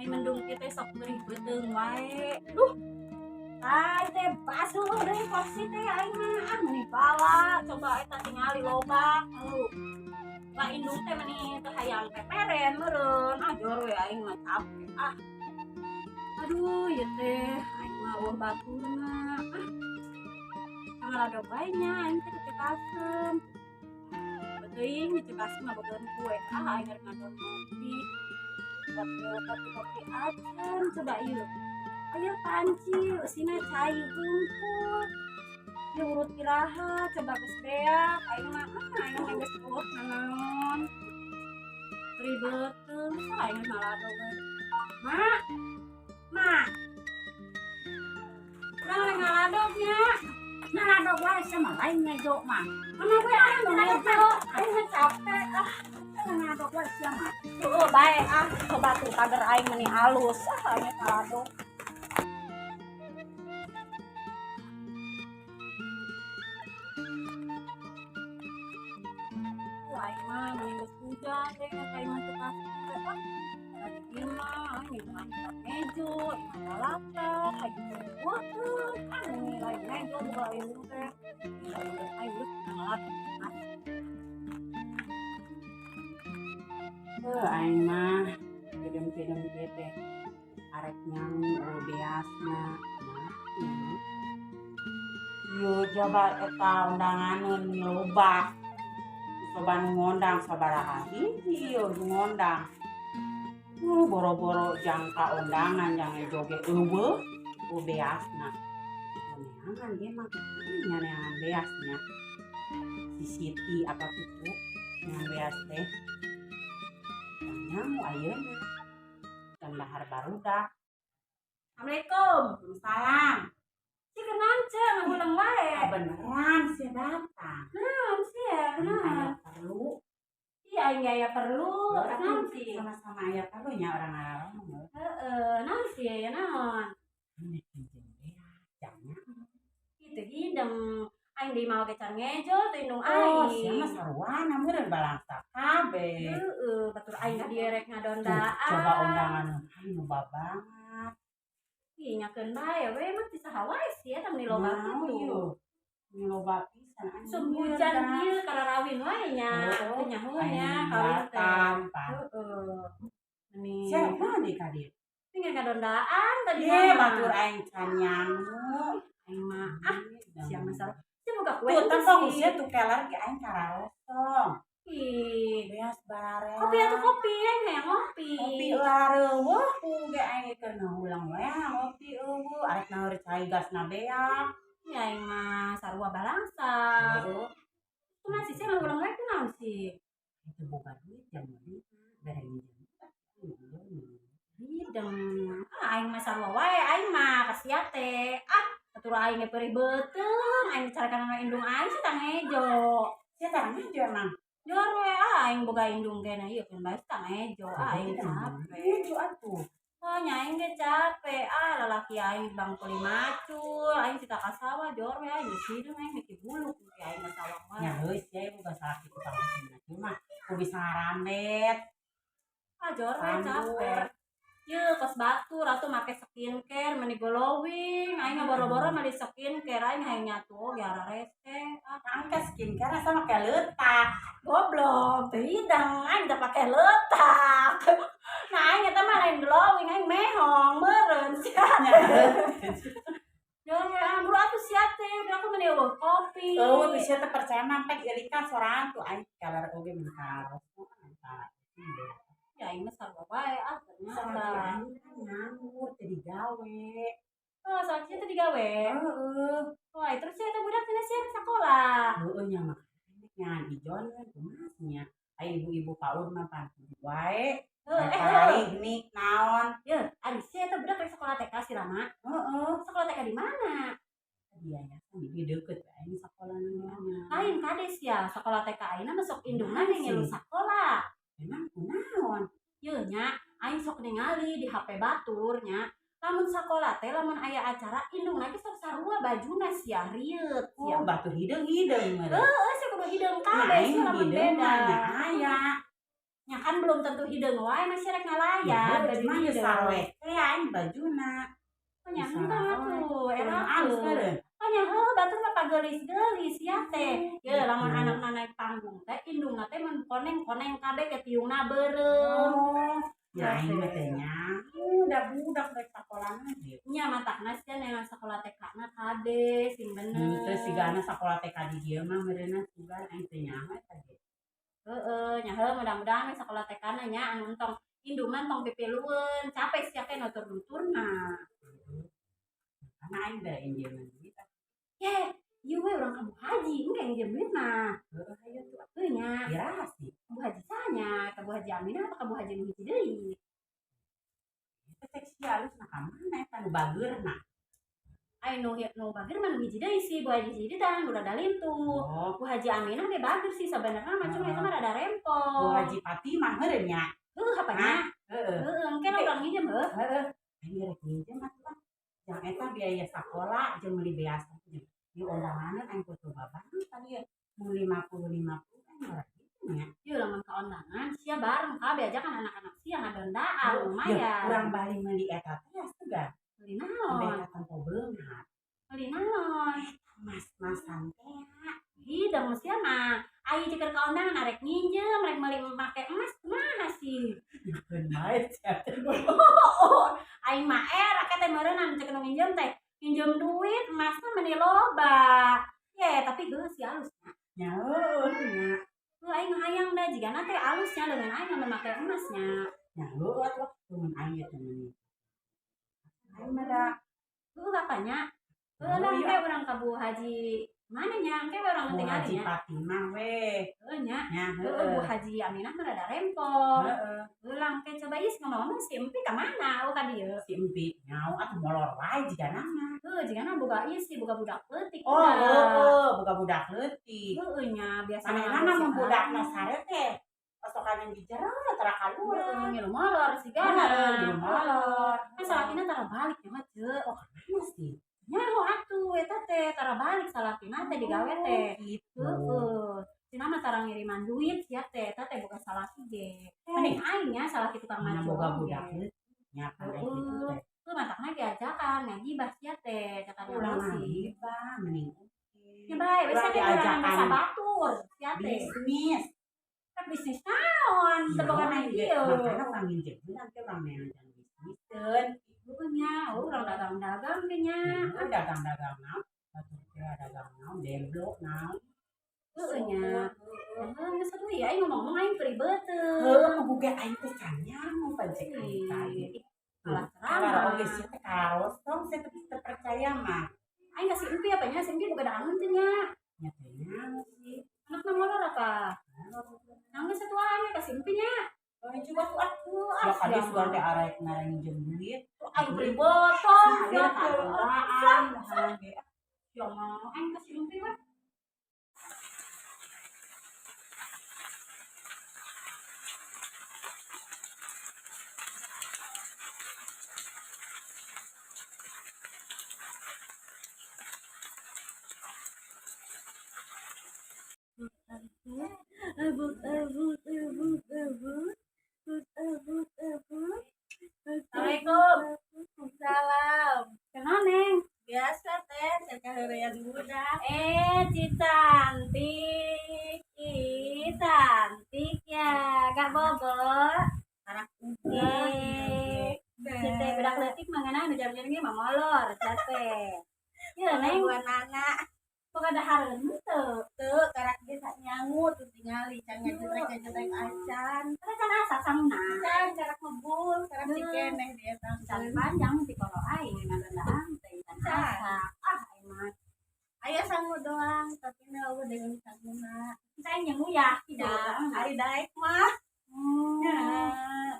mendung kita sok beri beteng wae. Duh, teh basuh deui porsi teh aing mah meni bala coba eta tingali loba. Lah indung teh meni teu hayang peperen meureun. Jor we aing mah capek. Aduh, ya teh aing mah eueuh baturna. Ngalado bae nya aing teh dicekasem. Teuing dicekasem mah bogeun kue. Aing rek ngadon ngopi. Kopi acan coba ieu. Ayo panci, sina cai hungkul. Ieu urut iraha coba geus beak. Aing mah geus urut nanaon. Ribeuteung aing ngalado bae. Mak. Urang ngalado nya. Nalado wae sama lain ngejo mah. Mana gue aing ngejo, aing mah capek Nalado wae sama. Bae coba tuh pager aing meni halus. Aing ngalado. Aing mah meni geus hujan deh aing mah cepat. Tadi ieu mah aing mah ngejo, imah lapak, aing buat meni lain ngejo juga aing teh. Aing geus ngalado. Aing mah gedem-gedem kieu teh arek nyang beasna. Yo coba eta undanganeun loba. Coba ngondang sabaraha hiji yo ngondang. Boro-boro jangka undangan yang joget eueuh beasna. Neangan ge mah neangan beasnya. Si Siti apa tuh yang beas teh. Yang ayeuna dan lahar barudak. Assalamualaikum. Salam. Si kenaon cenah ngulang wae. Beneran sih datang. Naon sih ya? Kenaon? Perlu. Iya aing aya perlu. Naon sih? Sama-sama aya perlunya orang-orang. Naon sih ya naon? Ini cincin bea, jangan. Kitu hideng aing deui mau kecan ngejo teu indung Oh, aing. sia mah saruana meureun balangsa kabeh. Batur aing dia rek ngadondaan. Coba undangan aing loba banget. Ih nyakeun bae we mah ti saha wae sih eta meni loba kitu. Ini loba pisan. Sumbujan ieu kalarawin wae nya. Teu nyaho nya kawin teh. Meni. Siapa di kadir? Tinggal ngadondaan tadi Ye, batur aing can nyangu. aing mah siang masalah. Si boga kue Tuh tong usia tuh kelar ge aing kararosong. Ih, Beas bareng. kopi atuh kopi aing hayang ngopi. Kopi lareueuh ku ge aing keur ulang we ngopi eueuh arek naeur cai gasna beak. Ya aing mah sarua balangsa. Kumaha sih mah ulang we kunaon sih? Itu boga duit jam deui bareng Hideng. Aing mah sarua wae aing mah kasia teh. Atuh aing ge peri beuteung aing carekan ana indung aing sih tang ngejo. Sia tarangnya aja emang. Jor we aing boga indung kene ieu kan bae tang ngejo aing capek. Itu atuh. Oh nyaing ge capek lalaki aing bangkuli macul aing cita kasawa jor we aing geus hideung aing miki buluk miki aing mah sawang mah. Ya heuh sia boga salah kitu pangusina cuma ku bisa ngarambet. Jor we capek. Yeuh kos batur atuh make skincare meni glowing aing mah boro-boro meli skincare aing hayang nyatu ge ararese. Angka skincare sama kayak letak. Goblok teu hidang aing teh pake letak. Nah aing eta mah lain glowing aing mehong meureun sia. Jor we buru atuh sia teh aku meni eueuh kopi. Oh, bisa teh percaya mampek Elika sorangan tuh aing kalar oge mengkaros. Ya aing mah sarua bae ternyata. Nganggur tadi gawe. Oh, soalnya tadi gawe. Heeh. Wah, terus eta budak tina sieun sakola. Heeh nya mah nya dijon kumaha nya. Ai ibu-ibu PAUD mah pan wae. Hari nik naon. Yeuh, ari si eta budak rek sakola TK si Rama. Heeh. Sakola TK di mana? Dia ya di deukeut aing sakolana. Lain kades ya, sakola TK ayeuna mah sok indungan yang ngilu sakola. Memang kunaon? Yeuh nya, aing sok ningali di HP batur nya. Lamun sakola teh lamun aya acara indungna ge sok sarua bajuna sia rieuh sia. Oh, batur hideung meureun. Heeh, sia kudu hideung kabeh sia lamun beda. Aya. nya kan belum tentu hideung wae masih rek ngalayan baju mah geus hideung. sarwe teh aing bajuna. Nya henteu atuh era Alus meureun. nya heuh batur mah pagelis-gelis ya teh. Ye lamun anakna naik panggung teh indungna teh mun koneng-koneng kabeh ke tiungna beureum. Oh, ya aing mah teh nya udah budak rek sakolana ge. Nya matakna sia neangan sakola TK-na kade sing bener. Teu sigana sakola TK di dieu mah meureunna sugan aing teh nyaho eta ge. Heeh, nya heuh mudah-mudahan we sakola TK-na nya anu entong indung mah entong pipilueun, capek sia teh nutur-nuturna. Karena aing berain dia duit. Ye, ieu we urang kamu haji, engke ngeujeum duit mah. Heeh, aya tuh Heuh nya, iraha sih. kamu haji sanya, kamu haji Aminah atau kamu haji nu hiji deui? Eta teh si alus na ka mana eta nu bageurna. Ai nu bageur mah nu hiji deui sih, bu haji hiji tah nu rada lintu. Oh, Bu haji Aminah ge bageur sih sabenerna mah cuma eta mah rada Bu rempong. Haji Fatimah meureun nya. Heuh apanya? Heeh. Heuh, engke nu urang ngeujeum heuh. Heeh. Aing rek minjem atuh. Yang eta biaya sakola jeung meuli beas jeung di undanganna aing kudu babang tadi ya. Mun 50 aing rek kitu nya. Ieu lamun ka undangan sia bareng kabeh ajakan anak-anak sia ngadondaan Ya, lumayan. urang bali meuli eta teh segan. Meuli naon? Beda tempo beungat. Meuli naon? Mas-masan teh. Hidung sia mah aya ceker ka undangan arek minjem, rek meuli make emas kumaha sih? Bukan bae sia teh. Aing mah era teh meureunna ceuk nu minjem teh, minjem duit emas mah meuni loba. Ye, tapi geus si alusnya. Nya heueuh nya. Heuh aing hayang da jigana teh alusnya dengan aing lamun make emasnya. Nya heueuh atuh mun aing teh meuni. Aing mah da Heuh apanya? Heuh lah engke urang ka Bu Haji mana nya engke we urang Bu tinggal Haji nya. Fatimah we. Heuh nya. Nya Heuh Bu Haji Aminah mah rada rempong. Heeh. Heuh lah engke coba ieu ngomong si Empi ka mana? Ka dieu. Si Empi nyaho atuh molor wae jigana mah. Heuh jigana boga ieu sih boga budak leutik. Oh, heueuh, boga budak leutik. Heuh nya biasa Manehna mah budakna sare teh. Pasokan di jero tara kaluar. Heuh ngilu molor sigana. Ngilu molor. Kan salakina tara balik nya mah ceuk. Oh, kana sih. Nyaho atuh eta teh tara balik salakina teh digawe teh. Gitu. Heuh. Cenah mah tara ngiriman duit sia teh eta teh boga salaki ge. Mending aing nya salaki tukang Mana maju. boga budak leutik. Nya kan gitu teh. Heuh matakna diajakan ngajibah sia teh cakan Urang sih. mah mending Ya bae wes Urang teh urang diajakan bisa batur sia teh. bisnis. Kan bisnis naon? Teu boga na ieu. Makana paminjem nanti urang neangan bisniskeun. Heuh nya, urang dagang-dagang ge nya. Dagang-dagang naon? Batur teh dagang naon? Demblok naon? Heuh nya. Heuh geus atuh ya aing ngomong aing pribeuteun. Heueuh kubuga aing teh kanyang mau pancek aing tadi. Salah Kalau ceramah. oge sia teh karos dong saya teh teu percaya mah. Aing kasih empi apa nya? Si empi boga daangeun teh nya. Nya teh naon sih? Anakna molor apa? Nang geus atuh aing kasih empi nya. Aing coba tuh atuh. Ya Ah, kadi siapa? sugan teh arek ngareng minjem duit. Aing pribotong. Ada taruhan, hal ge. Ya mau aing kasih empi we. Assalamualaikum. Salam. Kenal Neng? Biasa teh sekalian budak. Ci cantik. Ih, cantik ya. Gak bobo. Anak Cite budak leutik mangana nu jam-jam ge mah molor cate. Ieu Neng, dua anak boga dahareun teu. tuh karak desa nyangut tuh tingali can ngejetrek acan. Kan can asa sangna. Can karak ngebul karak dikeneh dia Can tangsan. panjang ti kalau aing ngadandaan teh can asa. Ah, aing mah Aya sangu doang tapi nawa dengan sanguna. saya nyenguyah Ya, tidak. hari daek mah. Ya.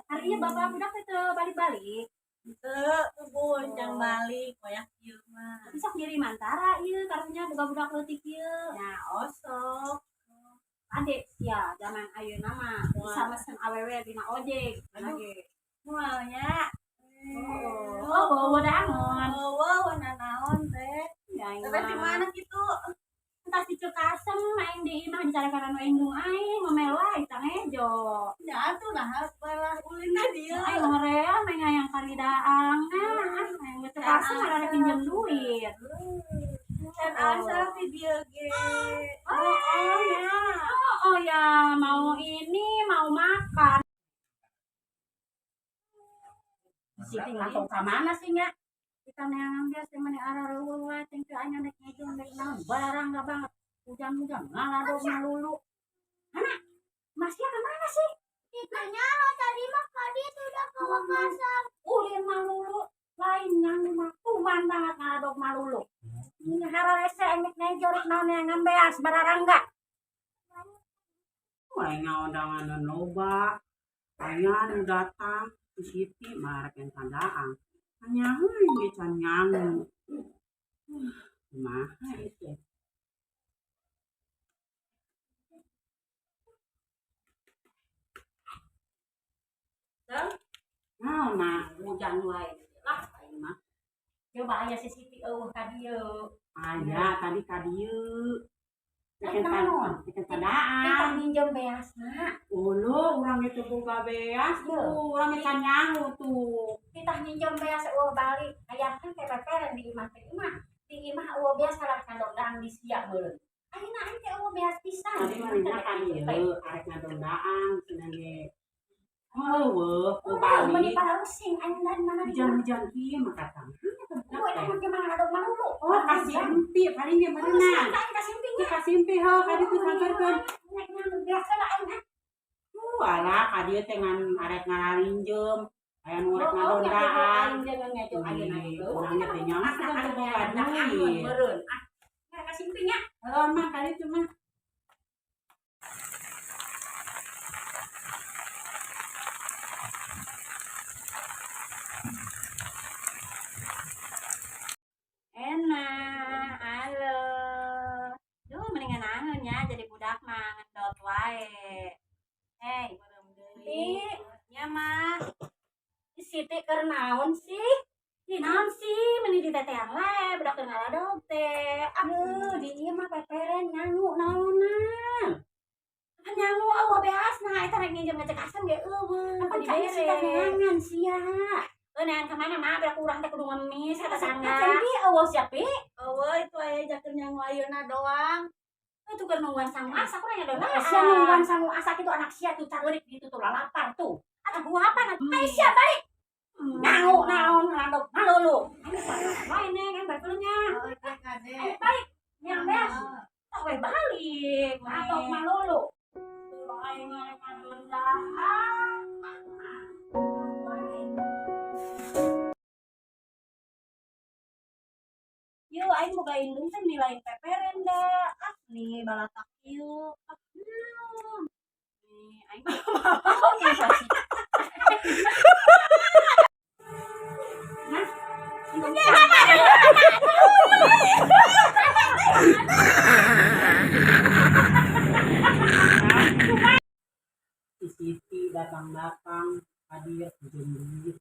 Hari ini bapak budak itu balik-balik. Teu kebun can balik koyak ieu mah. Tapi sok ngirim antara ieu karunya budak-budak leutik ieu. Ya osok. Adek ya zaman ayeuna mah bisa mesen awewe dina ojek. Aduh. Lagi. Mualnya. Oh, bawa dangon. Wow, naon teh. Ya, Tapi di mana gitu? entah si cekasem main di imah dicarikan anu indung aing memela itang ejo. Ya atuh nah parah ulina dia. Aing ngorea main ngayang karidaang. Main cekasem ada pinjam duit. Dan asa video game. Oh ya. Oh ya, mau ini mau makan. Siti langsung ke mana sih nya? Kita neangan biasa mana arah ruwa tengke anya nek ngejong nek naon barang enggak banget. Hujan-hujan ngaladog malulu. Anak, Masnya kemana sih? Ditanya tadi mah tadi sudah ke Makassar. Ulin malulu. Lain yang mah kuman banget ngaladog malulu. Ini hararese enek ngejorek naon yang ngambeas bararangga. Wah, ngaundangan loba. Ayan datang ke Siti marek yang tandaan. Hanya ge can nyangu. Kumaha itu? Nah, Hujan wae. Lah aing mah. Coba aya si Siti eueuh ka dieu. aya tadi ka dieu. Bikin Naon? tandaan. Kita minjem beasna. Ulu, urang itu boga beas tuh, urang itu nyangu tuh. Kita minjem beas eueuh balik. Aya kan peperen di imah teh imah. Di imah eueuh beas kalar kandang di sia meureun. Ayeuna aing teh eueuh beas pisan. Tadi mana kan ieu, arek ngadondaang cenah ge. Eueuh, ke Meni Bali. parusing aing dari mana di Hujan-hujan kieu mah katang. Oh, itu mah gimana ada malulu. Oh, kasih empi, paling ge berenang. Kasih empinya. Kasih empi he, kadi tuh sampeurkeun. Nek nang biasa lah aing. Alah, kadi teh ngan arek ngararinjem. Aya nu arek ngadondaang. jangan ngejong ayeuna itu. Urang ge teh nyaman kan boga duit. Meureun. Kasih empinya. Heeh, mah kadi tuh mah. Enak, halo. Duh, mendingan angeun nya jadi budak mah ngendot wae. Hei, nya mah. Si Siti keur naon sih? Di naon sih? Meni ditetean wae, budak keur ngaladog teh. Di ieu mah peperen nyangu naonan. Kan nyangu eueuh beasna eta rek nginjem ngecek asem ge eueuh. Apa diberes? neangan sia. Neangan kemana mah berak urang teh kudu ngemis kata sangga. Tapi eueuh sia pi. Eueuh itu aya jakeun nyangu ayeuna doang. Itu keur nungguan sangu asa kurang ada Nah, sia nungguan sangu asa kitu anak sia tuh careurik ditu tuh lapar tuh. Ada gua apa nanti? Ai sia balik. Nyangu naon ngadog malulu. Ayo wae neng kan bakulnya. Oh, Kade. Ayo balik. Yang beas. Tak wae balik. Ngadog malulu. Tuh aing ngarep ngadondaang. Yo, aing boga indung teh nilain peperen da. Nih balatak ieu. Nih aing mau nih pasti. Si Siti datang-datang tadi ya pinjam duit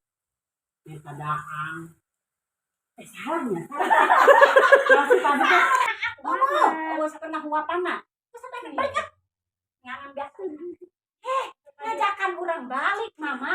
minta daang salahnya masih tadi kan Saya pernah huapan mah. Terus sampai balik ah. Nyangan biasa. Ngajakan orang balik, Mama.